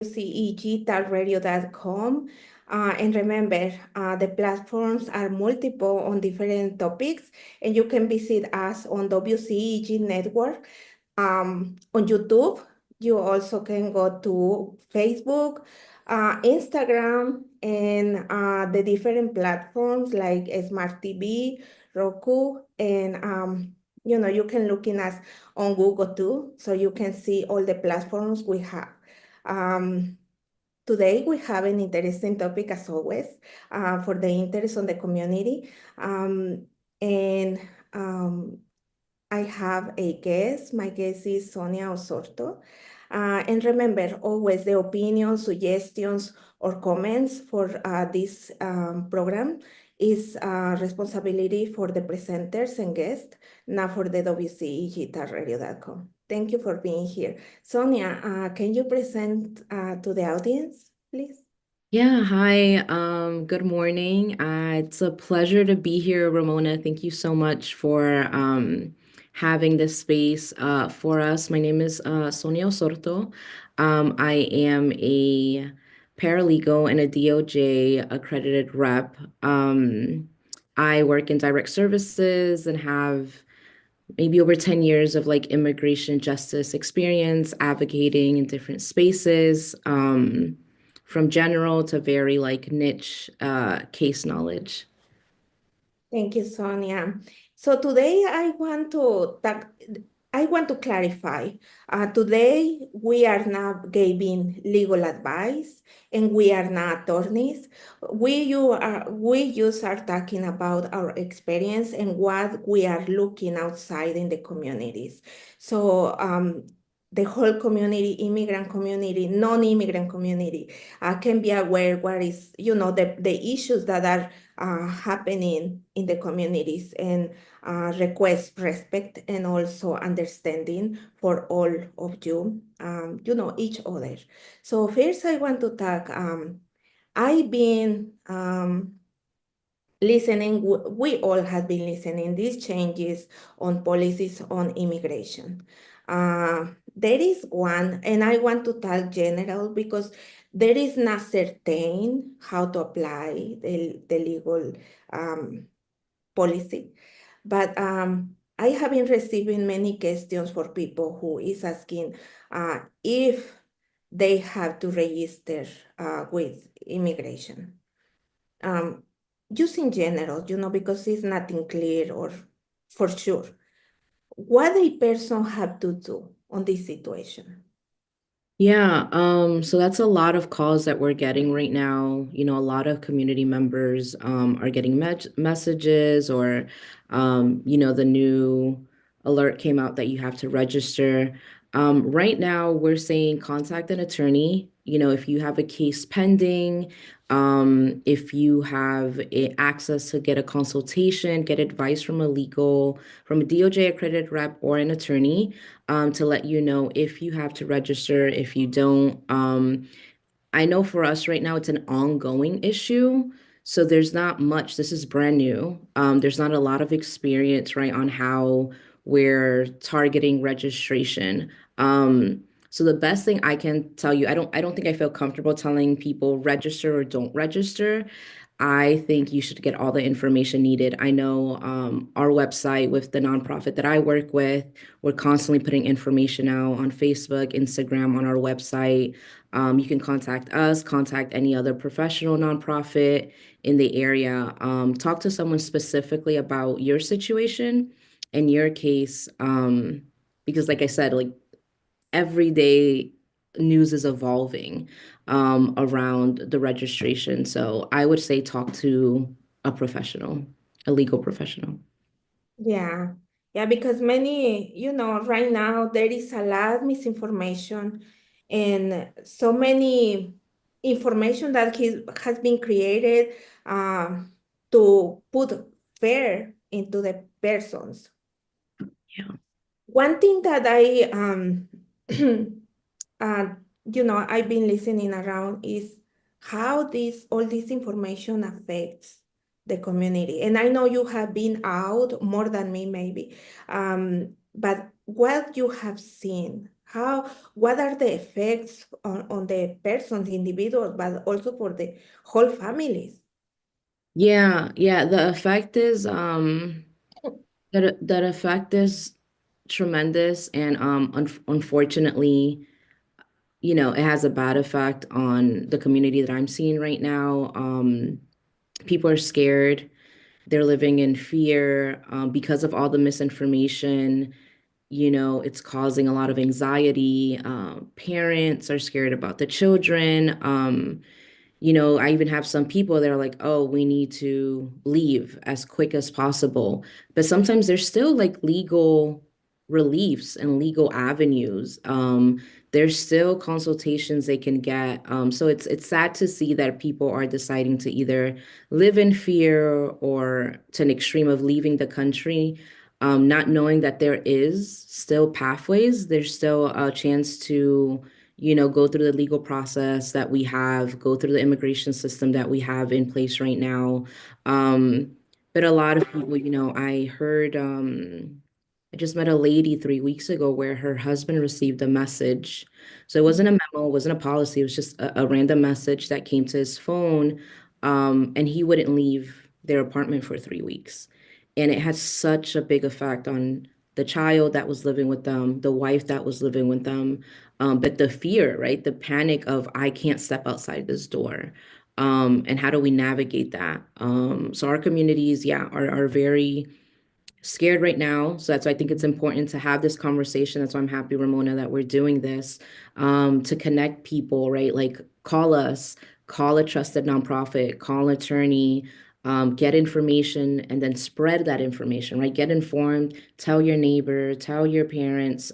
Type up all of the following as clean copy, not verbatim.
WCEG.radio.com. And remember, the platforms are multiple on different topics, and you can visit us on WCEG Network. On YouTube, you also can go to Facebook, Instagram, and the different platforms like Smart TV, Roku, and you can look in us on Google too, so you can see all the platforms we have. Um, Today we have an interesting topic as always for the interest on the community. And I have a guest. My guest is Sonia Osorto. And remember, always the opinions, suggestions, or comments for this program is responsibility for the presenters and guests, not for the WCEG.radio.com. Thank you for being here. Sonia, can you present to the audience, please? Yeah, hi. Good morning. It's a pleasure to be here, Ramona. Thank you so much for having this space for us. My name is Sonia Osorto. I am a paralegal and a DOJ accredited rep. I work in direct services and have maybe over 10 years of like immigration justice experience, advocating in different spaces, from general to very like niche case knowledge. Thank you, Sonia. So today I want to clarify. Today we are not giving legal advice and we are not attorneys. We just are talking about our experience and what we are looking outside in the communities. So the whole community, immigrant community, non-immigrant community, can be aware what is, the issues that are happening in the communities and request respect and also understanding for all of you, each other. So first I want to talk, I've been listening, we all have been listening these changes on policies on immigration. There is one, and I want to talk general because there is not certain how to apply the legal policy. But I have been receiving many questions for people who is asking if they have to register with immigration. Um, just in general, because it's nothing clear or for sure. What a person have to do on this situation? Yeah, so that's a lot of calls that we're getting right now. You know, a lot of community members are getting messages or the new alert came out that you have to register. Right now, we're saying contact an attorney. You know, if you have a case pending, if you have access to get a consultation, get advice from from a DOJ accredited rep or an attorney to let you know if you have to register, if you don't. I know for us right now, it's an ongoing issue. So there's not much, this is brand new. There's not a lot of experience, right, on how we're targeting registration. So the best thing I can tell you, I don't think I feel comfortable telling people register or don't register. I think you should get all the information needed. I know our website with the nonprofit that I work with, we're constantly putting information out on Facebook, Instagram, on our website. You can contact us, contact any other professional nonprofit in the area. Talk to someone specifically about your situation and your case. Because like I said, like every day news is evolving around the registration. So I would say talk to a professional, a legal professional. Yeah, yeah, because many, right now there is a lot misinformation and so many information that has been created to put fear into the persons. Yeah. One thing that I uh, I've been listening around is how all this information affects the community. And I know you have been out more than me, maybe. But what you have seen, what are the effects on the persons, individuals, but also for the whole families? Yeah, yeah, the effect is that effect is tremendous, and unfortunately, it has a bad effect on the community that I'm seeing right now. People are scared. They're living in fear because of all the misinformation. It's causing a lot of anxiety. Parents are scared about the children. I even have some people that are like, oh, we need to leave as quick as possible. But sometimes there's still like legal reliefs and legal avenues. There's still consultations they can get. So it's sad to see that people are deciding to either live in fear or to an extreme of leaving the country, not knowing that there is still pathways. There's still a chance to go through the legal process that we have, go through the immigration system that we have in place right now. Um, but a lot of people, I heard, I just met a lady 3 weeks ago where her husband received a message. So it wasn't a memo, it wasn't a policy, it was just a random message that came to his phone. And he wouldn't leave their apartment for 3 weeks. And it had such a big effect on the child that was living with them, the wife that was living with them, but the fear, right? The panic of I can't step outside this door. And how do we navigate that? So our communities, yeah, are very scared right now. So that's why I think it's important to have this conversation. That's why I'm happy, Ramona, that we're doing this to connect people, right? Like call us, call a trusted nonprofit, call an attorney, get information, and then spread that information, right? Get informed, tell your neighbor, tell your parents,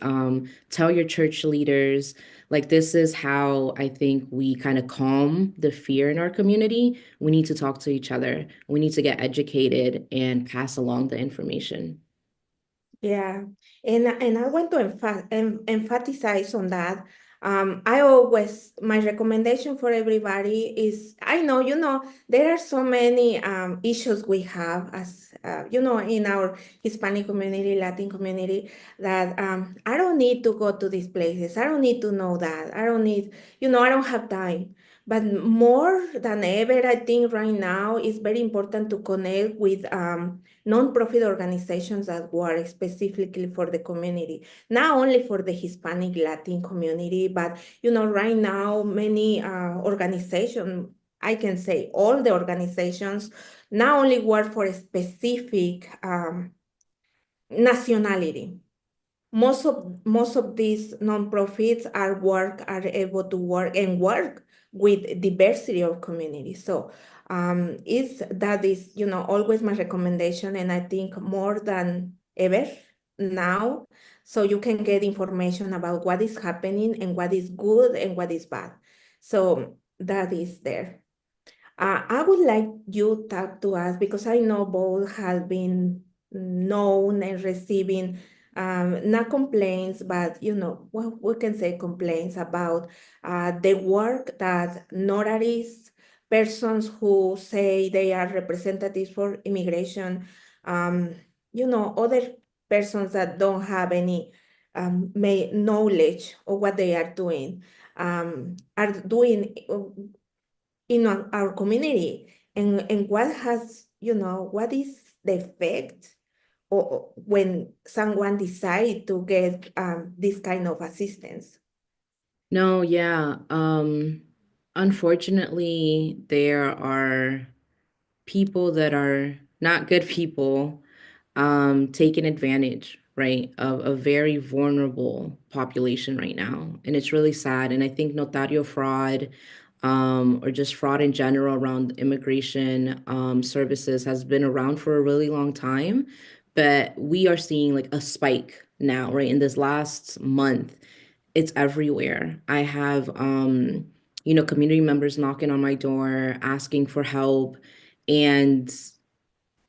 tell your church leaders. Like this is how I think we kind of calm the fear in our community. We need to talk to each other. We need to get educated and pass along the information. Yeah, and I want to emphasize on that. I always my recommendation for everybody is I know there are so many issues we have as in our Hispanic community, Latin community that I don't need to go to these places. I don't need to know that. I don't need I don't have time. But more than ever, I think right now it's very important to connect with nonprofit organizations that work specifically for the community, not only for the Hispanic Latin community, but right now many organizations, I can say all the organizations, not only work for a specific nationality. Most of these nonprofits are able to work with diversity of communities. So is that is always my recommendation, and I think more than ever now, so you can get information about what is happening and what is good and what is bad. So that is there. I would like you to talk to us because I know both have been known and receiving not complaints, but what we can say complaints about the work that notaries, persons who say they are representatives for immigration, um, other persons that don't have any knowledge of what they are doing in our community, and what is the effect or when someone decide to get this kind of assistance. No, yeah. Unfortunately, there are people that are not good people taking advantage, right, of a very vulnerable population right now. And it's really sad. And I think notario fraud, or just fraud in general around immigration services has been around for a really long time. But we are seeing like a spike now, right? In this last month, it's everywhere. I have, community members knocking on my door, asking for help. And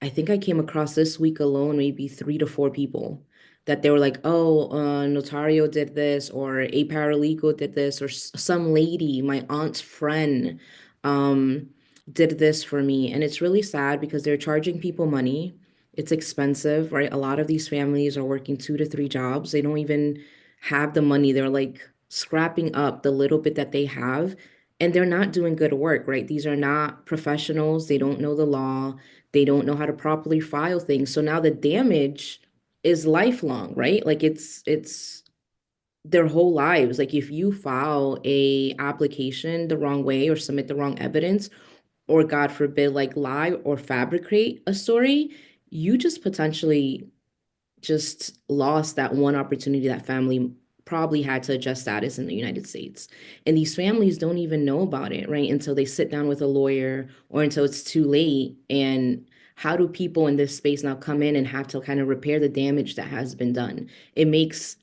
I think I came across this week alone, maybe 3 to 4 people that they were like, oh, Notario did this, or a paralegal did this, or some lady, my aunt's friend, um, did this for me. And it's really sad because they're charging people money. It's expensive, right? A lot of these families are working 2 to 3 jobs. They don't even have the money. They're like scrapping up the little bit that they have, and they're not doing good work, right? These are not professionals. They don't know the law. They don't know how to properly file things. So now the damage is lifelong, right? Like it's their whole lives. Like if you file a application the wrong way or submit the wrong evidence, or God forbid, like lie or fabricate a story, you just potentially just lost that one opportunity that family probably had to adjust status in the United States. And these families don't even know about it, right? Until they sit down with a lawyer or until it's too late. And how do people in this space now come in and have to kind of repair the damage that has been done? It makes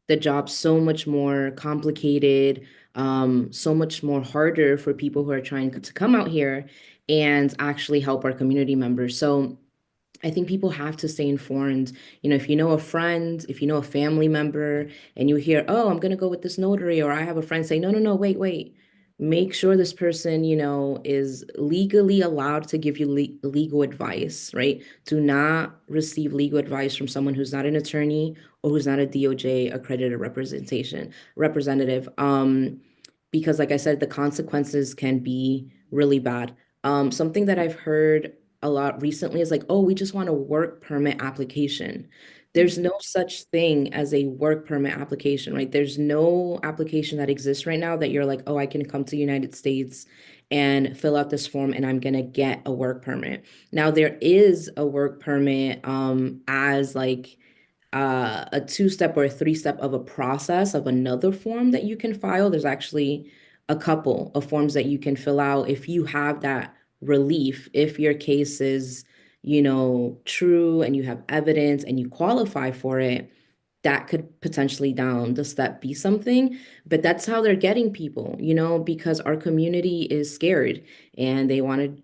the job so much more complicated, so much more harder for people who are trying to come out here and actually help our community members. So I think people have to stay informed. If you know a friend, if you know a family member, and you hear, oh, I'm going to go with this notary, or I have a friend say, no, no, no, wait, wait. Make sure this person, is legally allowed to give you legal advice, right? Do not receive legal advice from someone who's not an attorney or who's not a DOJ accredited representative. Because like I said, the consequences can be really bad. Something that I've heard a lot recently is like, oh, we just want a work permit application. There's no such thing as a work permit application, right? There's no application that exists right now that you're like, oh, I can come to the United States and fill out this form and I'm gonna get a work permit. Now there is a work permit as like a two-step or a three-step of a process of another form that you can file. There's actually a couple of forms that you can fill out if you have that relief, if your case is, true and you have evidence and you qualify for it, that could potentially down the step be something. But that's how they're getting people, because our community is scared and they want to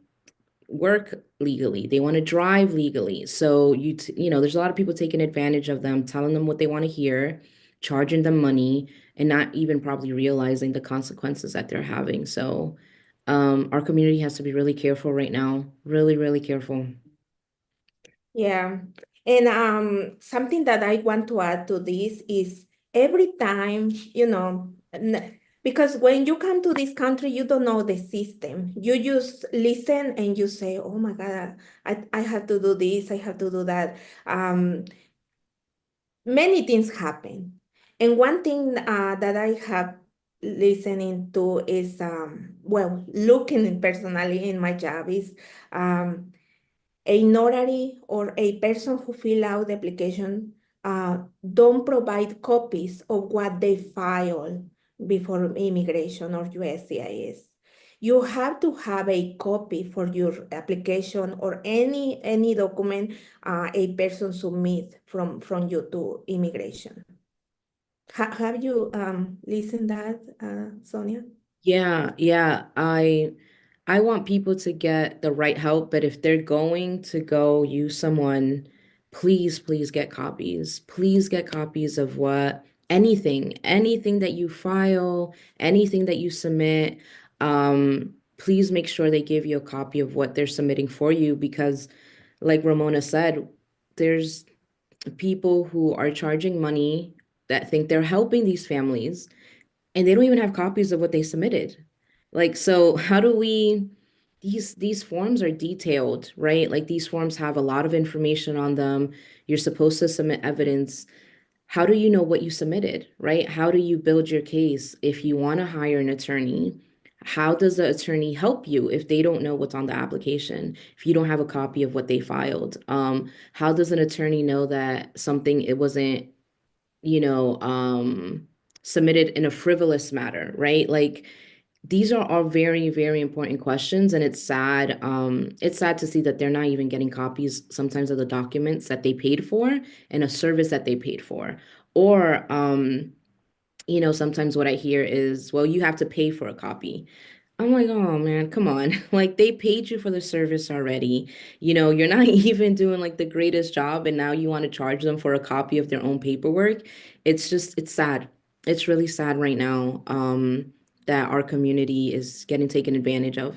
work legally. They want to drive legally. So there's a lot of people taking advantage of them, telling them what they want to hear, charging them money, and not even probably realizing the consequences that they're having. So our community has to be really careful right now. Really, really careful. Yeah. And something that I want to add to this is every time, because when you come to this country, you don't know the system. You just listen and you say, oh my God, I have to do this, I have to do that. Um, Many things happen. And one thing that I have listening to is, well, looking personally in my job is, um, a notary or a person who fill out the application don't provide copies of what they file before immigration or USCIS. You have to have a copy for your application or any document a person submit from you to immigration. Have you listened that, Sonia? Yeah, yeah. I want people to get the right help, but if they're going to go use someone, please, please get copies. Please get copies of anything that you file, anything that you submit. Please make sure they give you a copy of what they're submitting for you because, like Ramona said, there's people who are charging money that think they're helping these families and they don't even have copies of what they submitted. Like, so how do we these forms are detailed, right? Like these forms have a lot of information on them. You're supposed to submit evidence. How do you know what you submitted, right? How do you build your case if you want to hire an attorney? How does the attorney help you if they don't know what's on the application, if you don't have a copy of what they filed? How does an attorney know that something it wasn't you know, submitted in a frivolous matter, right? Like these are all very, very important questions, and it's sad. It's sad to see that they're not even getting copies sometimes of the documents that they paid for and a service that they paid for. Or sometimes what I hear is, well, you have to pay for a copy. I'm like, oh man, come on. Like they paid you for the service already. You're not even doing like the greatest job and now you want to charge them for a copy of their own paperwork. It's sad. It's really sad right now, that our community is getting taken advantage of.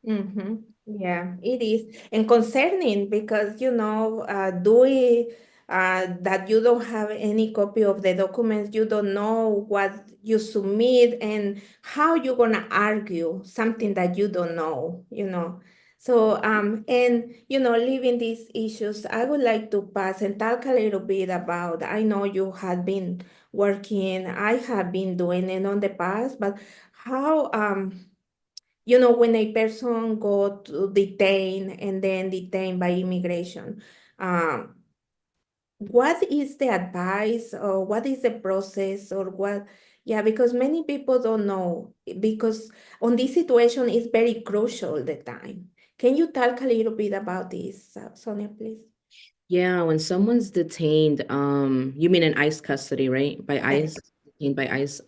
Mm-hmm. Yeah, it is. And concerning because, do we? that you don't have any copy of the documents, you don't know what you submit and how you're gonna argue something that you don't know. So, and leaving these issues, I would like to pass and talk a little bit about, I know you have been working, I have been doing it on the past, but how, when a person go to detain and then detained by immigration, um, what is the advice or what is the process or what? Yeah, because many people don't know because on this situation is very crucial the time. Can you talk a little bit about this, Sonia, please? Yeah, when someone's detained, you mean in ICE custody, right? By Yes. ICE, detained by ICE.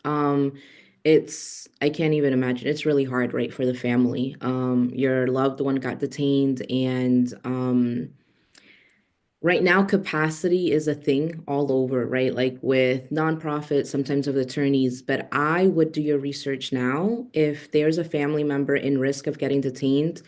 I can't even imagine. It's really hard, right, for the family. Your loved one got detained and right now, capacity is a thing all over, right? Like with nonprofits, sometimes with attorneys, but I would do your research now. If there's a family member in risk of getting detained,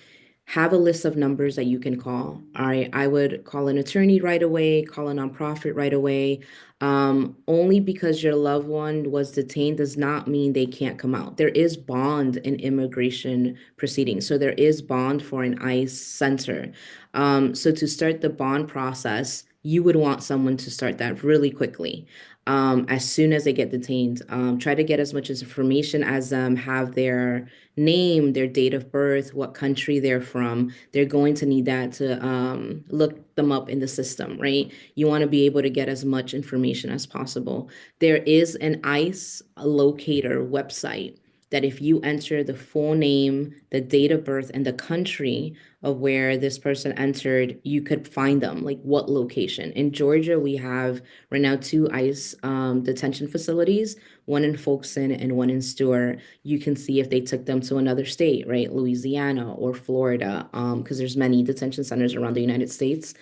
have a list of numbers that you can call. All right. I would call an attorney right away, call a nonprofit right away. Only because your loved one was detained does not mean they can't come out. There is bond in immigration proceedings. So there is bond for an ICE center. So to start the bond process, you would want someone to start that really quickly. As soon as they get detained, try to get as much information as have their name, their date of birth, what country they're from. They're going to need that to look them up in the system, right? You want to be able to get as much information as possible. There is an ICE locator website that if you enter the full name, the date of birth, and the country of where this person entered, you could find them, like what location. In Georgia, we have right now two ICE detention facilities, one in Folkson and one in Stewart. You can see if they took them to another state, right? Louisiana or Florida, because there's many detention centers around the United States.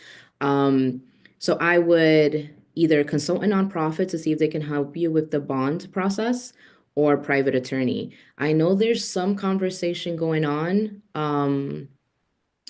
Um, so I would either consult a nonprofit to see if they can help you with the bond process or a private attorney. I know there's some conversation going on.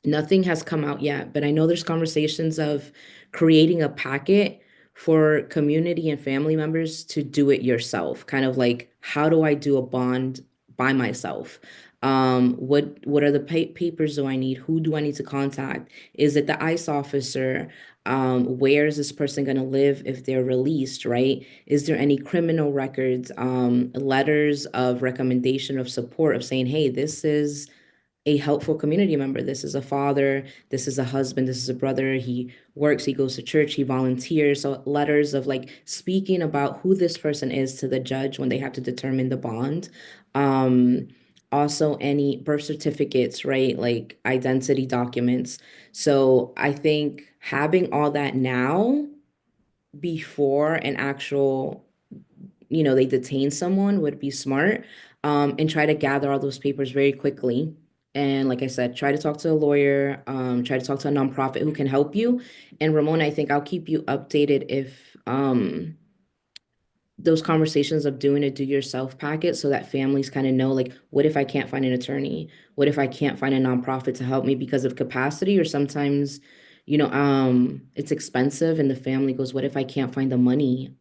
Nothing has come out yet, but I know there's conversations of creating a packet for community and family members to do it yourself. Kind of like, how do I do a bond by myself? What are the papers do I need? Who do I need to contact? Is it the ICE officer? Where is this person going to live if they're released, right? Is there any criminal records, letters of recommendation of support of saying, hey, this is a helpful community member. This is a father, this is a husband, this is a brother. He works, he goes to church, he volunteers. So letters of like speaking about who this person is to the judge when they have to determine the bond. Um, Also any birth certificates, right? Like identity documents. So I think having all that now before an actual they detain someone would be smart, and try to gather all those papers very quickly. And like I said, try to talk to a lawyer, try to talk to a nonprofit who can help you. And Ramona, I think I'll keep you updated if those conversations of doing a do yourself packet so that families kind of know like what if I can't find an attorney, what if I can't find a nonprofit to help me because of capacity, or sometimes it's expensive and the family goes, what if I can't find the money?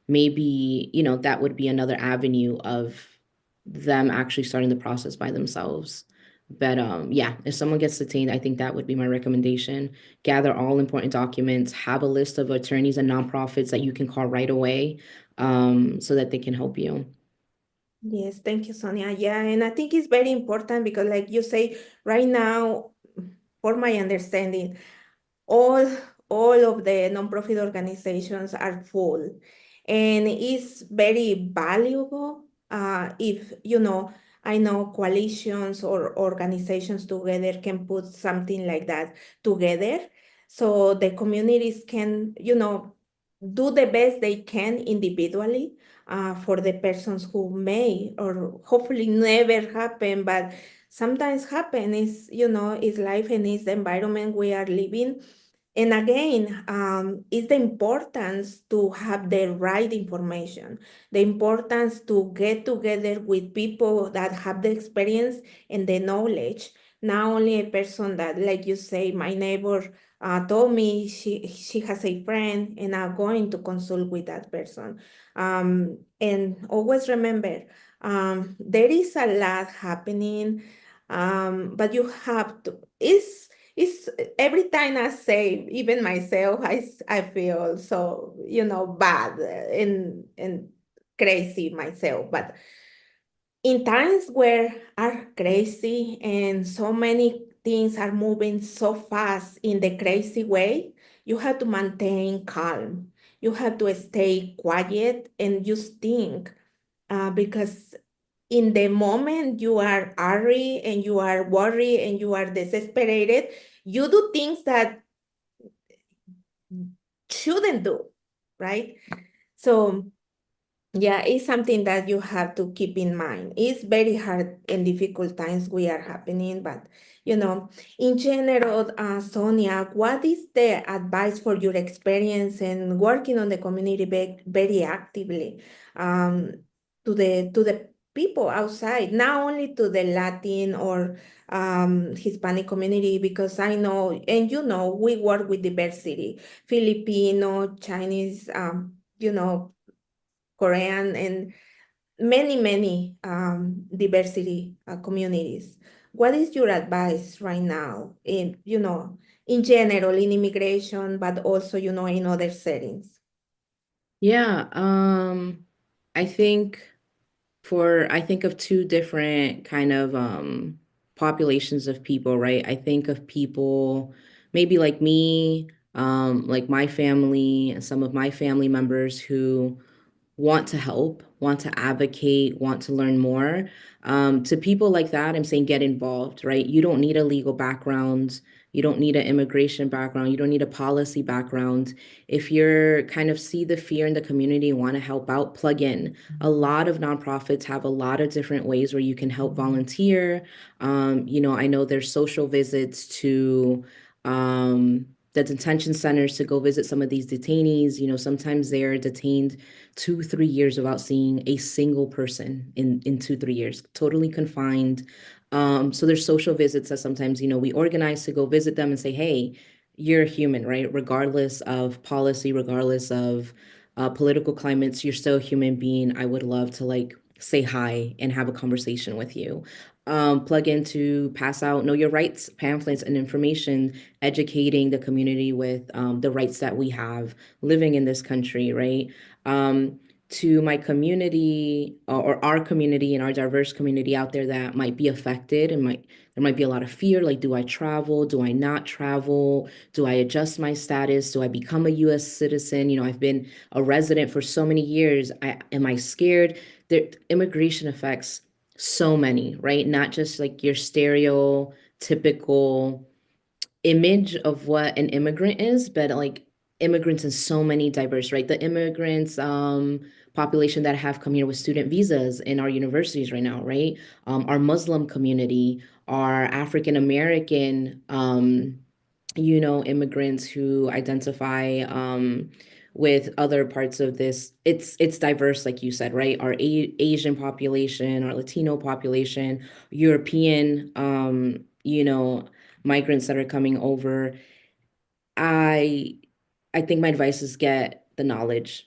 Maybe that would be another avenue of them actually starting the process by themselves. But yeah, if someone gets detained, I think that would be my recommendation. Gather all important documents, have a list of attorneys and nonprofits that you can call right away, so that they can help you. Yes, thank you, Sonia. Yeah, and I think it's very important because, like you say, right now, for my understanding, all all of the nonprofit organizations are full, and it's very valuable if I know coalitions or organizations together can put something like that together so the communities can do the best they can individually for the persons who may or hopefully never happen, but sometimes happen is life and is the environment we are living. And again, is the importance to have the right information, the importance to get together with people that have the experience and the knowledge, not only a person that, like you say, my neighbor told me she has a friend and I'm going to consult with that person. And always remember, there is a lot happening, but you have to, it's every time I say, even myself, I feel so, bad and crazy myself. But in times where are crazy and so many things are moving so fast in the crazy way, you have to maintain calm. You have to stay quiet and just think, because in the moment you are angry and you are worried and you are desesperated, you do things that shouldn't do, right? So yeah, it's something that you have to keep in mind. It's very hard and difficult times we are happening, but in general, Sonia, what is the advice for your experience and working on the community very actively, um, to the people outside, not only to the Latin or Hispanic community, because I know, and we work with diversity, Filipino, Chinese, Korean, and many, many diversity communities. What is your advice right now in general, in immigration, but also, in other settings? Yeah, I think I think of two different kind of populations of people, right? I think of people maybe like me, like my family and some of my family members who want to help, want to advocate, want to learn more. To people like that, I'm saying get involved, right? You don't need a legal background. You don't need an immigration background. You don't need a policy background. If you're kind of see the fear in the community and want to help out, plug in. A lot of nonprofits have a lot of different ways where you can help volunteer. I know there's social visits to the detention centers to go visit some of these detainees. Sometimes they're detained 2, 3 years without seeing a single person in 2, 3 years, totally confined. So there's social visits that sometimes, we organize to go visit them and say, hey, you're a human, right? Regardless of policy, regardless of political climates, you're still a human being. I would love to say hi and have a conversation with you. Plug in to pass out know your rights pamphlets and information, educating the community with the rights that we have living in this country, right? um, to my community or our community and our diverse community out there that might be affected and there might be a lot of fear, like, do I travel? Do I not travel? Do I adjust my status? Do I become a US citizen? I've been a resident for so many years. Am I scared? Immigration affects so many, right? Not just like your stereotypical image of what an immigrant is, but like immigrants in so many diverse, right? The immigrants population that have come here with student visas in our universities right now, right? Our Muslim community, our African American immigrants who identify with other parts of this. It's diverse, like you said, right? Our Asian population, our Latino population, European migrants that are coming over. I I think my advice is get the knowledge,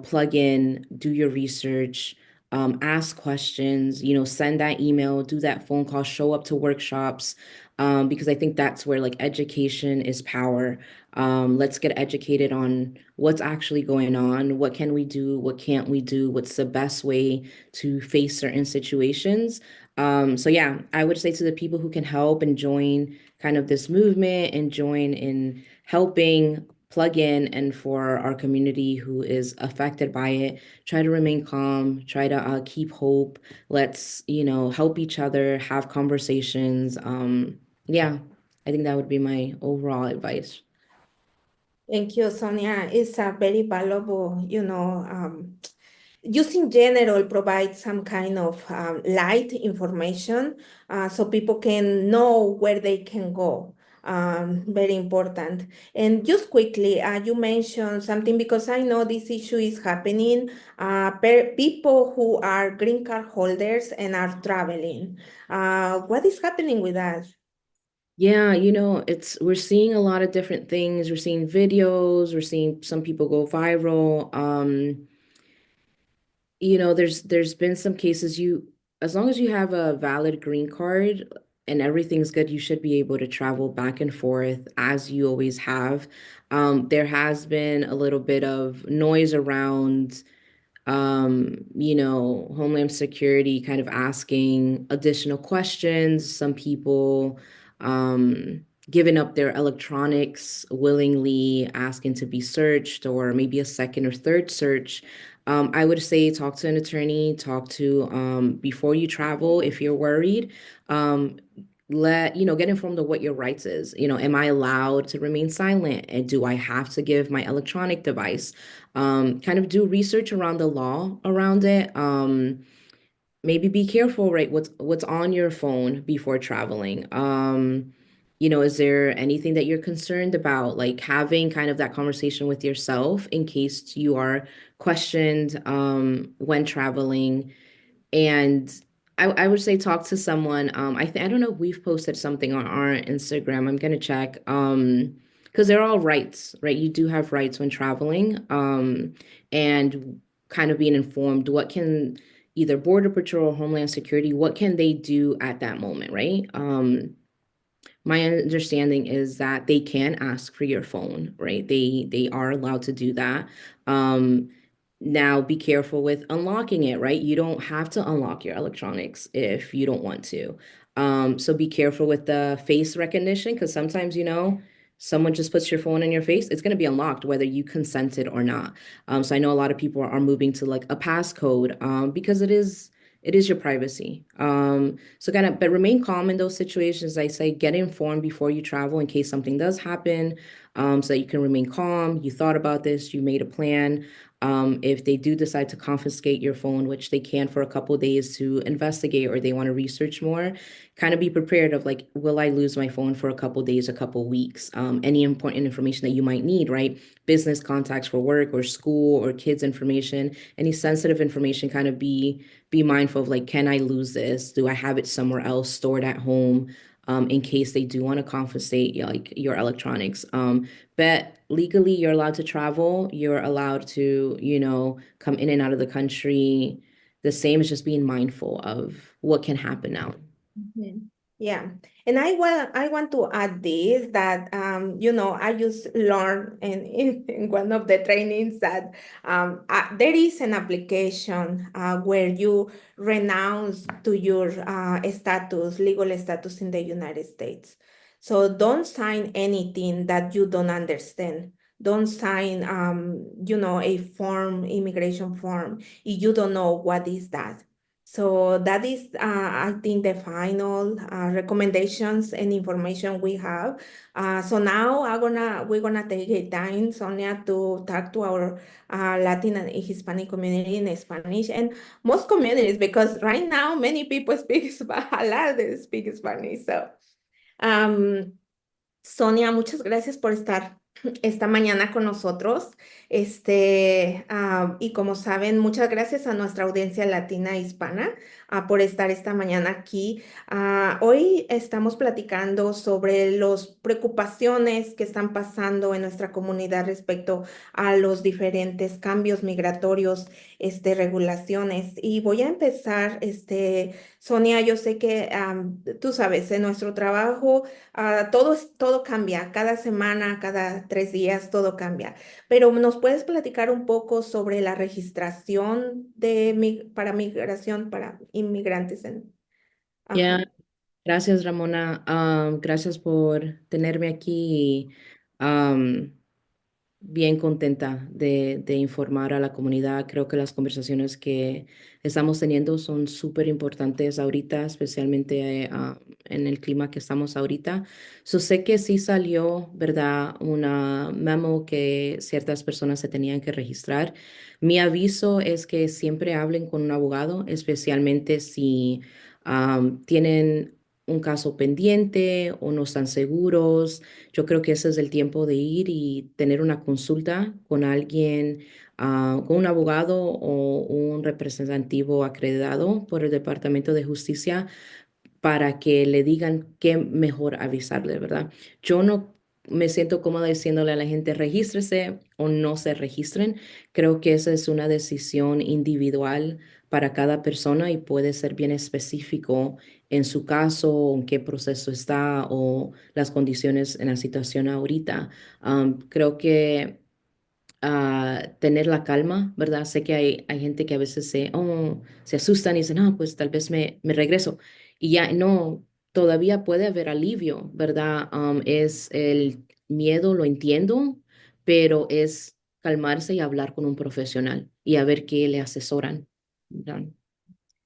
plug in, do your research, ask questions, send that email, do that phone call, show up to workshops, because I think that's where like education is power. Let's get educated on what's actually going on, what can we do, what can't we do, what's the best way to face certain situations. So yeah, I would say to the people who can help and join kind of this movement and join in helping plug in, and for our community who is affected by it, try to remain calm, try to keep hope. Let's, help each other, have conversations. Yeah, I think that would be my overall advice. Thank you, Sonia. It's a very valuable, just in general provide some kind of light information, so people can know where they can go. Very important. And just quickly, you mentioned something because I know this issue is happening. People who are green card holders and are traveling. What is happening with that? Yeah, we're seeing a lot of different things. We're seeing videos, we're seeing some people go viral. There's been some cases as long as you have a valid green card and everything's good, you should be able to travel back and forth as you always have. There has been a little bit of noise around Homeland Security kind of asking additional questions, some people giving up their electronics willingly, asking to be searched, or maybe a second or third search. I would say talk to an attorney, talk to before you travel if you're worried. Um, get informed of what your rights is. Am I allowed to remain silent? And do I have to give my electronic device? Kind of do research around the law around it. Maybe be careful, right? What's on your phone before traveling. Is there anything that you're concerned about? Like having kind of that conversation with yourself in case you are questioned when traveling. And I would say talk to someone. I don't know if we've posted something on our Instagram. I'm gonna check. Because they're all rights, right? You do have rights when traveling. And kind of being informed what can either Border Patrol or Homeland Security, what can they do at that moment, right? My understanding is that they can ask for your phone, right? They are allowed to do that. Um, Now be careful with unlocking it, right? You don't have to unlock your electronics if you don't want to. So be careful with the face recognition because sometimes, someone just puts your phone in your face, it's going to be unlocked whether you consented or not. So I know a lot of people are moving to like a passcode because it is your privacy. So kind of, but remain calm in those situations. I say get informed before you travel in case something does happen, so that you can remain calm. You thought about this, you made a plan. If they do decide to confiscate your phone, which they can for a couple of days to investigate or they want to research more, kind of be prepared of like, will I lose my phone for a couple of days, a couple of weeks? Any important information that you might need, right? Business contacts for work or school or kids information, any sensitive information, kind of be mindful of like, can I lose this? Do I have it somewhere else stored at home? In case they do want to confiscate like your electronics. But legally, you're allowed to travel. You're allowed to, come in and out of the country. The same as just being mindful of what can happen now. Mhm. Yeah, and I want to add this that I just learned in one of the trainings that there is an application where you renounce to your legal status in the United States. So don't sign anything that you don't understand. Don't sign a form, immigration form, if you don't know what is that. So that is, I think, the final recommendations and information we have. So now we're gonna take a time, Sonia, to talk to our Latin and Hispanic community in Spanish, and most communities, because right now many people speak a lot they speak Spanish. So, um, Sonia, muchas gracias por estar esta mañana con nosotros. Y como saben, muchas gracias a nuestra audiencia latina e hispana por estar esta mañana aquí. Hoy estamos platicando sobre las preocupaciones que están pasando en nuestra comunidad respecto a los diferentes cambios migratorios, regulaciones. Y voy a empezar, Sonia, yo sé que tú sabes, en nuestro trabajo todo cambia, cada semana, cada 3 días, todo cambia. Pero ¿nos puedes platicar un poco sobre la registración para migración, para inmigrantes ajá. Ya, gracias, Ramona. Gracias por tenerme aquí. Bien contenta de informar a la comunidad. Creo que las conversaciones que estamos teniendo son súper importantes ahorita, especialmente en el clima que estamos ahorita. So, sé que sí salió, ¿verdad? Una memo que ciertas personas se tenían que registrar. Mi aviso es que siempre hablen con un abogado, especialmente si tienen un caso pendiente o no están seguros. Yo creo que ese es el tiempo de ir y tener una consulta con alguien, con un abogado o un representativo acreditado por el Departamento de Justicia para que le digan qué mejor avisarle, ¿verdad? Yo no me siento cómoda diciéndole a la gente regístrese o no se registren. Creo que esa es una decisión individual para cada persona y puede ser bien específico en su caso, en qué proceso está o las condiciones en la situación ahorita. Creo que tener la calma, ¿verdad? Sé que hay gente que a veces se asustan y dicen, no, pues tal vez me regreso. Y ya no, todavía puede haber alivio, ¿verdad? Es el miedo, lo entiendo, pero es calmarse y hablar con un profesional y a ver qué le asesoran, ¿verdad?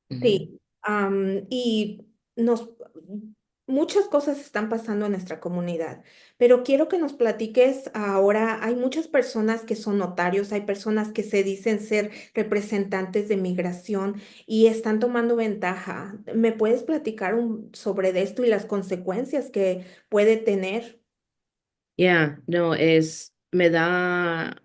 Ujú. Sí, y nos, muchas cosas están pasando en nuestra comunidad, pero quiero que nos platiques ahora, hay muchas personas que son notarios, hay personas que se dicen ser representantes de migración y están tomando ventaja. ¿Me puedes platicar sobre esto y las consecuencias que puede tener? Ya, no, me da.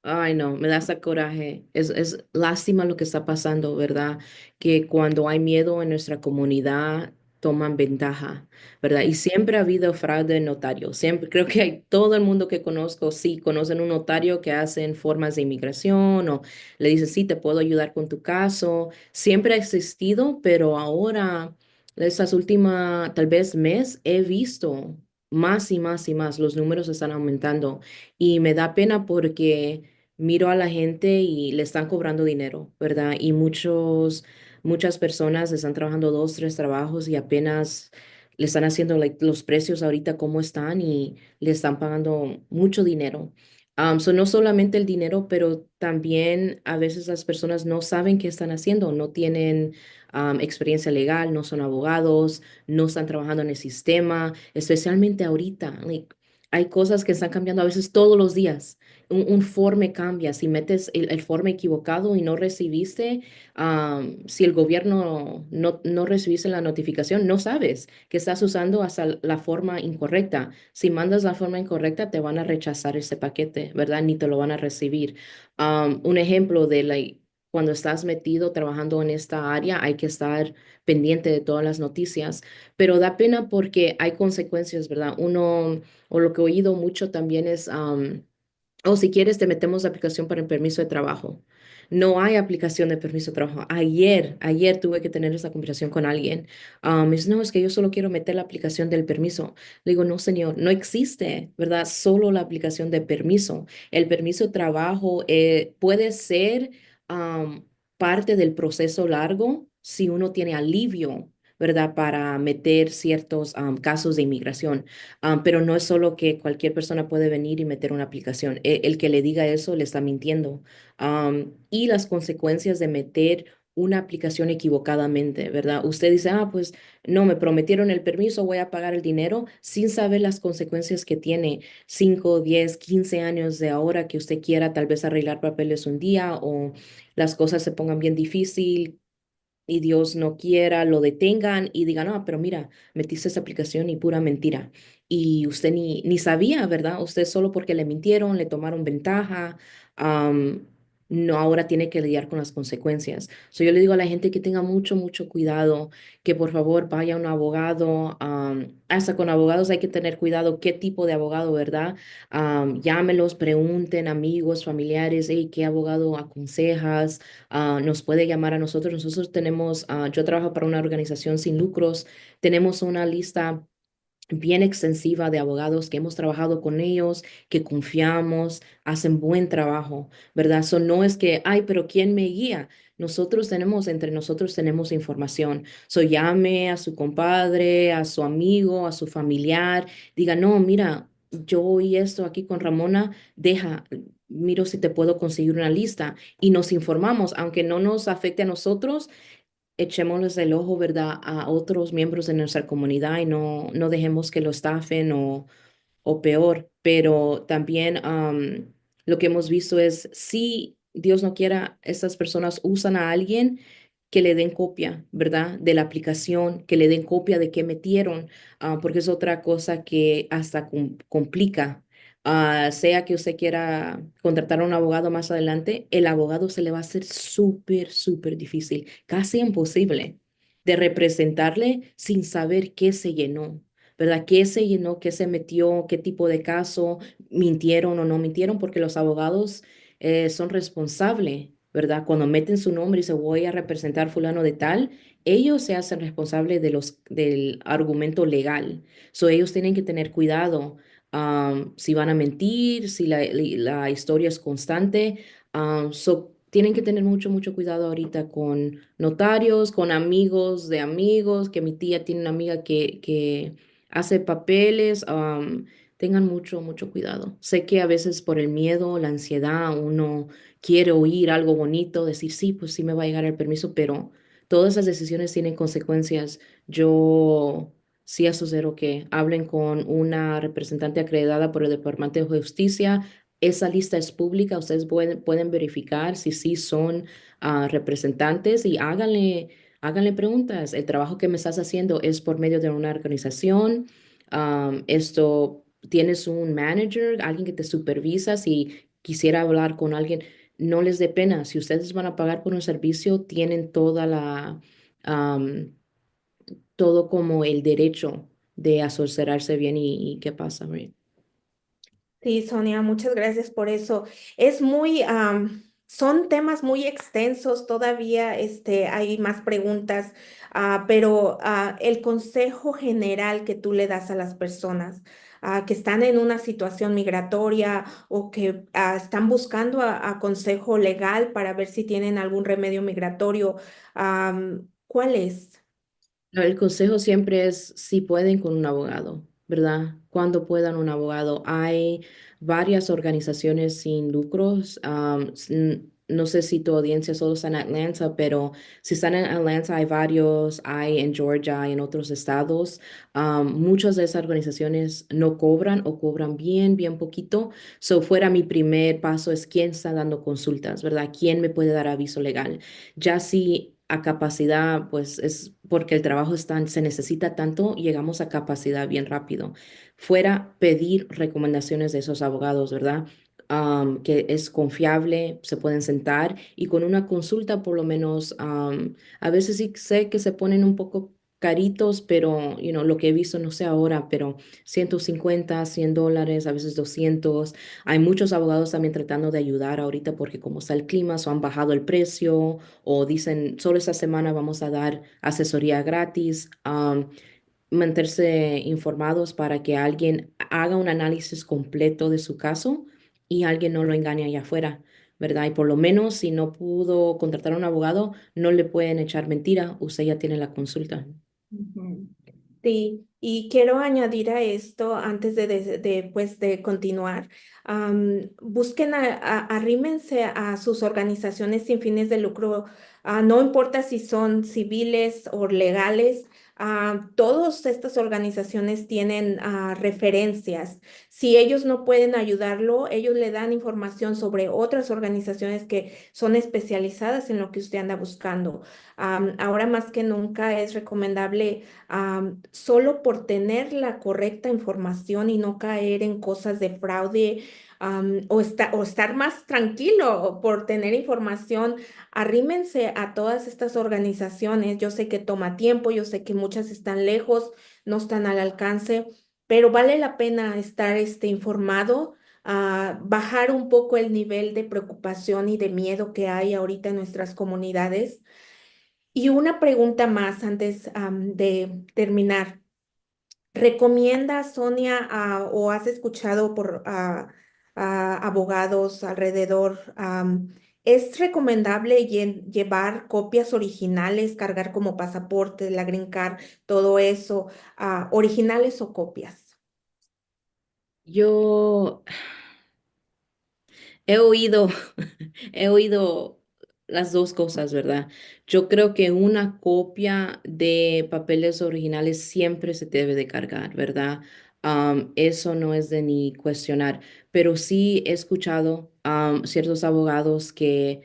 Ay, no, me da hasta coraje. Es lástima lo que está pasando, ¿verdad? Que cuando hay miedo en nuestra comunidad, toman ventaja, ¿verdad? Y siempre ha habido fraude en notario. Siempre, creo que hay todo el mundo que conozco, sí, conocen un notario que hacen formas de inmigración o le dice, sí, te puedo ayudar con tu caso. Siempre ha existido, pero ahora, estas últimas, tal vez mes, he visto más y más y más, los números están aumentando y me da pena porque miro a la gente y le están cobrando dinero, ¿verdad? Y muchas personas están trabajando dos, tres trabajos y apenas le están haciendo los precios ahorita como están y le están pagando mucho dinero. So no solamente el dinero, pero también a veces las personas no saben qué están haciendo, no tienen experiencia legal, no son abogados, no están trabajando en el sistema, especialmente ahorita. Hay cosas que están cambiando a veces todos los días. Un forme cambia. Si metes el forme equivocado y no recibiste, si el gobierno no recibiste la notificación, no sabes que estás usando hasta la forma incorrecta. Si mandas la forma incorrecta, te van a rechazar ese paquete, ¿verdad? Ni te lo van a recibir. Un ejemplo de cuando estás metido trabajando en esta área, hay que estar pendiente de todas las noticias, pero da pena porque hay consecuencias, ¿verdad? O lo que he oído mucho también es, o si quieres, te metemos la aplicación para el permiso de trabajo. No hay aplicación de permiso de trabajo. Ayer tuve que tener esa conversación con alguien. Me dice, no, es que yo solo quiero meter la aplicación del permiso. Le digo, no, señor, no existe, ¿verdad? Solo la aplicación de permiso. El permiso de trabajo puede ser am, parte del proceso largo si uno tiene alivio, ¿verdad? Para meter ciertos casos de inmigración. Pero no es solo que cualquier persona puede venir y meter una aplicación. El que le diga eso le está mintiendo. Y las consecuencias de meter una aplicación equivocadamente, ¿verdad? Usted dice, pues no, me prometieron el permiso, voy a pagar el dinero sin saber las consecuencias que tiene 5, 10, 15 años de ahora que usted quiera tal vez arreglar papeles un día o las cosas se pongan bien difícil y Dios no quiera, lo detengan y digan, no, pero mira, metiste esa aplicación y pura mentira. Y usted ni sabía, ¿verdad? Usted solo porque le mintieron, le tomaron ventaja, am, no ahora tiene que lidiar con las consecuencias. Yo le digo a la gente que tenga mucho, mucho cuidado, que por favor vaya a un abogado. Hasta con abogados hay que tener cuidado qué tipo de abogado, ¿verdad? Llámelos, pregunten, amigos, familiares, hey, ¿qué abogado aconsejas? Nos puede llamar a nosotros. Nosotros tenemos, yo trabajo para una organización sin lucros, tenemos una lista bien extensiva de abogados que hemos trabajado con ellos, que confiamos, hacen buen trabajo, ¿verdad? No es que, ay, pero ¿quién me guía? Entre nosotros tenemos información. Llame a su compadre, a su amigo, a su familiar, diga, no, mira, yo oí esto aquí con Ramona, miro si te puedo conseguir una lista y nos informamos, aunque no nos afecte a nosotros, echémosles el ojo, ¿verdad?, a otros miembros de nuestra comunidad y no dejemos que lo estafen o peor. Pero también lo que hemos visto es, si Dios no quiera, estas personas usan a alguien que le den copia, ¿verdad?, de la aplicación, que le den copia de qué metieron, porque es otra cosa que hasta complica. Sea que usted quiera contratar a un abogado más adelante, el abogado se le va a hacer súper, súper difícil, casi imposible. de representarle sin saber qué se llenó, ¿verdad? ¿Qué se llenó, qué se metió, qué tipo de caso, mintieron o no mintieron? Porque los abogados son responsables, ¿verdad? Cuando meten su nombre y se voy a representar fulano de tal, ellos se hacen responsables del argumento legal. So, ellos tienen que tener cuidado si van a mentir, si la historia es constante. Tienen que tener mucho, mucho cuidado ahorita con notarios, con amigos de amigos, que mi tía tiene una amiga que hace papeles. Tengan mucho, mucho cuidado. Sé que a veces por el miedo, la ansiedad, uno quiere oír algo bonito, decir, sí, pues sí me va a llegar el permiso, pero todas esas decisiones tienen consecuencias. Yo sí asociero que hablen con una representante acreditada por el Departamento de Justicia. Esa lista es pública, ustedes pueden verificar si sí son representantes y háganle preguntas. El trabajo que me estás haciendo es por medio de una organización. ¿Tienes un manager, alguien que te supervisa? Si quisiera hablar con alguien, no les dé pena. Si ustedes van a pagar por un servicio, tienen am, todo como el derecho de asesorarse bien y qué pasa, right? Sí, Sonia, muchas gracias por eso. Es muy, son temas muy extensos, todavía hay más preguntas, pero el consejo general que tú le das a las personas que están en una situación migratoria o que están buscando a consejo legal para ver si tienen algún remedio migratorio, ¿cuál es? No, el consejo siempre es si pueden con un abogado, ¿verdad? Cuando puedan un abogado. Hay varias organizaciones sin lucros. No sé si tu audiencia solo está en Atlanta, pero si están en Atlanta hay varios, hay en Georgia, hay en otros estados. Muchas de esas organizaciones no cobran o cobran bien, bien poquito. So, fuera mi primer paso es quién está dando consultas, ¿verdad? ¿Quién me puede dar aviso legal? Ya si a capacidad, pues es porque el trabajo se necesita tanto, llegamos a capacidad bien rápido. Fuera pedir recomendaciones de esos abogados, ¿verdad? Que es confiable, se pueden sentar y con una consulta por lo menos, a veces sí sé que se ponen un poco caritos, pero lo que he visto, no sé ahora, pero 150 $100, a veces 200. Hay muchos abogados también tratando de ayudar ahorita porque como está el clima, so han bajado el precio o dicen, solo esta semana vamos a dar asesoría gratis. Mantenerse informados para que alguien haga un análisis completo de su caso y alguien no lo engañe allá afuera, ¿verdad? Y por lo menos si no pudo contratar a un abogado, no le pueden echar mentira, usted ya tiene la consulta. Ujú. Sí, y quiero añadir a esto, antes pues, de continuar, busquen, arrímense a sus organizaciones sin fines de lucro, no importa si son civiles o legales, todas estas organizaciones tienen referencias. Si ellos no pueden ayudarlo, ellos le dan información sobre otras organizaciones que son especializadas en lo que usted anda buscando. Ahora más que nunca es recomendable solo por tener la correcta información y no caer en cosas de fraude, o estar más tranquilo por tener información, arrímense a todas estas organizaciones. Yo sé que toma tiempo, yo sé que muchas están lejos, no están al alcance, pero vale la pena estar informado. Bajar un poco el nivel de preocupación y de miedo que hay ahorita en nuestras comunidades. Y una pregunta más antes de terminar. ¿Recomiendas, Sonia, o has escuchado por abogados alrededor, es recomendable llevar copias originales, cargar como pasaporte, la green card, todo eso, originales o copias? Yo he oído, he oído las dos cosas, ¿verdad? Yo creo que una copia de papeles originales siempre se debe de cargar, ¿verdad? Eso no es de ni cuestionar, pero sí he escuchado ciertos abogados que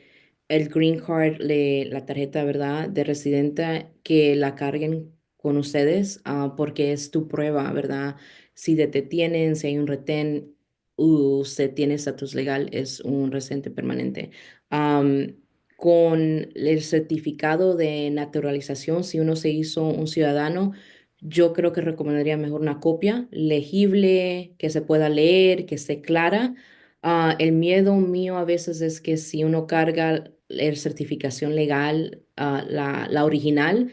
el green card, la tarjeta, ¿verdad? De residente, que la carguen con ustedes, porque es tu prueba, ¿verdad? Si te detienen, si hay un retén, usted tiene estatus legal, es un residente permanente. Am, con el certificado de naturalización, si uno se hizo un ciudadano, yo creo que recomendaría mejor una copia legible, que se pueda leer, que esté clara. El miedo mío a veces es que si uno carga la certificación legal, la original,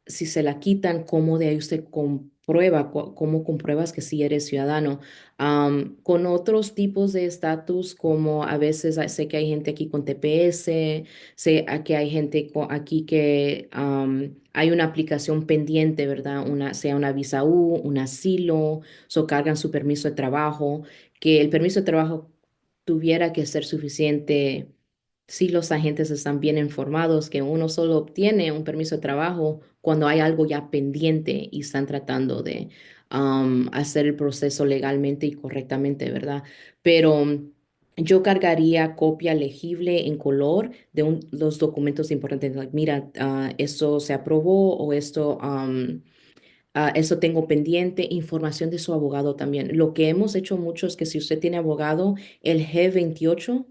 si se la quitan, ¿cómo de ahí usted comprueba, cómo compruebas que sí eres ciudadano? Con otros tipos de estatus, como a veces sé que hay gente aquí con TPS, sé que hay gente aquí que hay una aplicación pendiente, ¿verdad? Sea una visa U, un asilo, cargan su permiso de trabajo, que el permiso de trabajo tuviera que ser suficiente si los agentes están bien informados, que uno solo obtiene un permiso de trabajo cuando hay algo ya pendiente y están tratando de hacer el proceso legalmente y correctamente, ¿verdad? Pero yo cargaría copia legible en color de los documentos importantes. Like, mira, esto se aprobó o esto... eso tengo pendiente, información de su abogado también. Lo que hemos hecho mucho es que si usted tiene abogado, el G28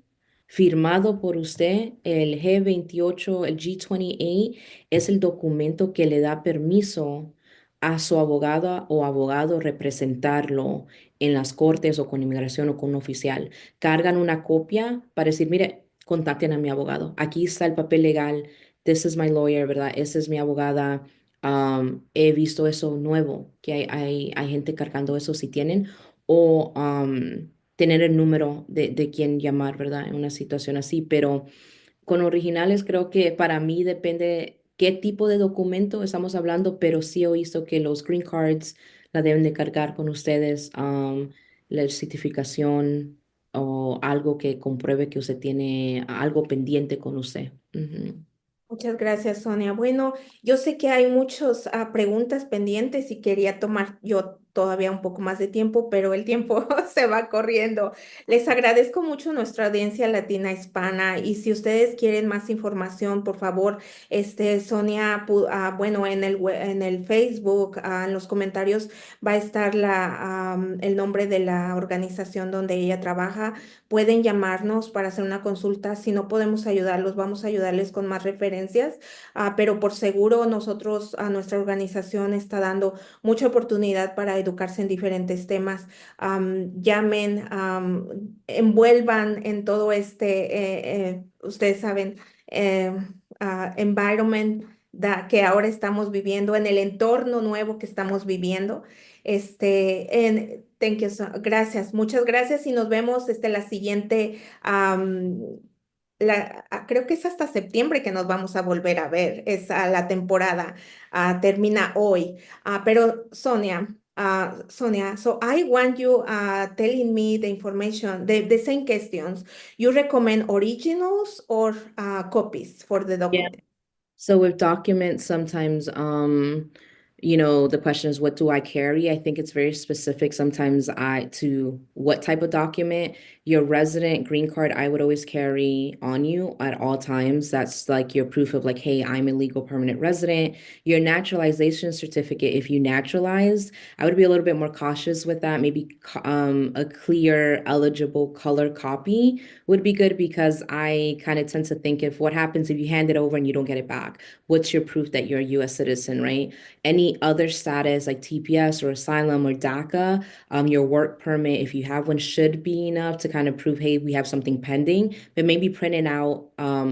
firmado por usted, el G28, el G28 es el documento que le da permiso a su abogada o abogado representarlo en las cortes o con inmigración o con un oficial. Cargan una copia para decir, mire, contacten a mi abogado. Aquí está el papel legal. This is my lawyer, ¿verdad? Esa es mi abogada. He visto eso nuevo, que hay gente cargando eso si tienen, o tener el número de quién llamar, ¿verdad? En una situación así, pero con originales creo que para mí depende qué tipo de documento estamos hablando, pero sí he visto que los green cards la deben de cargar con ustedes, la certificación o algo que compruebe que usted tiene algo pendiente con usted. Ujú. Muchas gracias, Sonia. Bueno, yo sé que hay muchas preguntas pendientes y quería tomar yo todavía un poco más de tiempo, pero el tiempo se va corriendo. Les agradezco mucho nuestra audiencia latina hispana y si ustedes quieren más información, por favor, Sonia, bueno, en el Facebook, en los comentarios va a estar el nombre de la organización donde ella trabaja. Pueden llamarnos para hacer una consulta. Si no podemos ayudarlos, vamos a ayudarles con más referencias, pero por seguro nosotros, a nuestra organización está dando mucha oportunidad para educarse en diferentes temas. Llamen, envuelvan en todo ustedes saben, eh, environment que ahora estamos viviendo, en el entorno nuevo que estamos viviendo. Thank you gracias, muchas gracias y nos vemos la siguiente, creo que es hasta septiembre que nos vamos a volver a ver, la temporada termina hoy. Pero Sonia, so I want you telling me the information, the same questions. You recommend originals or copies for the document? So with documents, sometimes, the question is, what do I carry? I think it's very specific sometimes to what type of document. Your resident green card, I would always carry on you at all times. That's like your proof of like, hey, I'm a legal permanent resident. Your naturalization certificate, if you naturalized, I would be a little bit more cautious with that. Maybe a clear, eligible color copy would be good because I kind of tend to think if what happens if you hand it over and you don't get it back? What's your proof that you're a US citizen, right? Any other status like TPS or asylum or DACA, your work permit, if you have one, should be enough to kind of prove, hey, we have something pending, but maybe printing out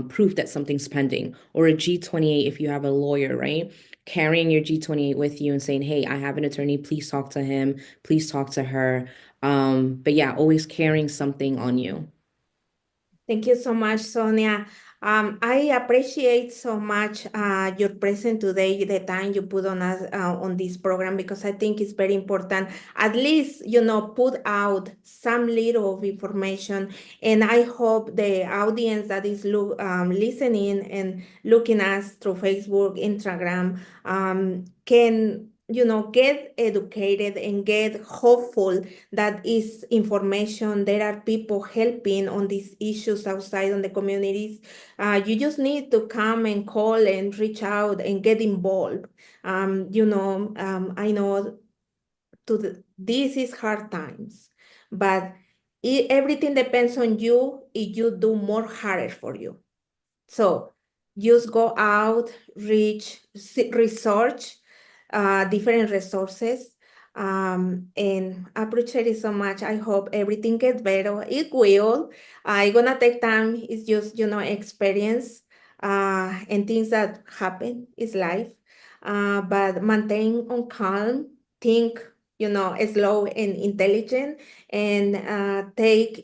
proof that something's pending or a G28 if you have a lawyer, right? Carrying your G28 with you and saying, hey, I have an attorney, please talk to him, please talk to her. But yeah, always carrying something on you. Thank you so much, Sonia. I appreciate so much your presence today, the time you put on us on this program, because I think it's very important. At least, put out some little of information. And I hope the audience that is listening and looking us through Facebook, Instagram, can, get educated and get hopeful that is information. There are people helping on these issues outside on the communities. You just need to come and call and reach out and get involved. I know this is hard times, but everything depends on you if you do more harder for you. So just go out, research different resources. And I appreciate it so much. I hope everything gets better. It will. It's gonna take time. It's just, experience and things that happen is life. But maintain on calm, think, slow and intelligent, and make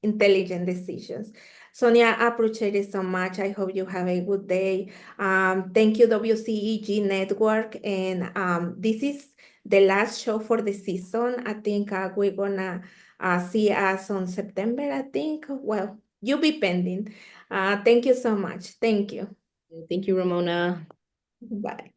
intelligent decisions. Sonia, I appreciate it so much. I hope you have a good day. Thank you, WCEG Network. And this is the last show for the season. I think we're gonna see us on September, I think. Well, you be pending. Thank you so much. Thank you. Thank you, Ramona. Bye.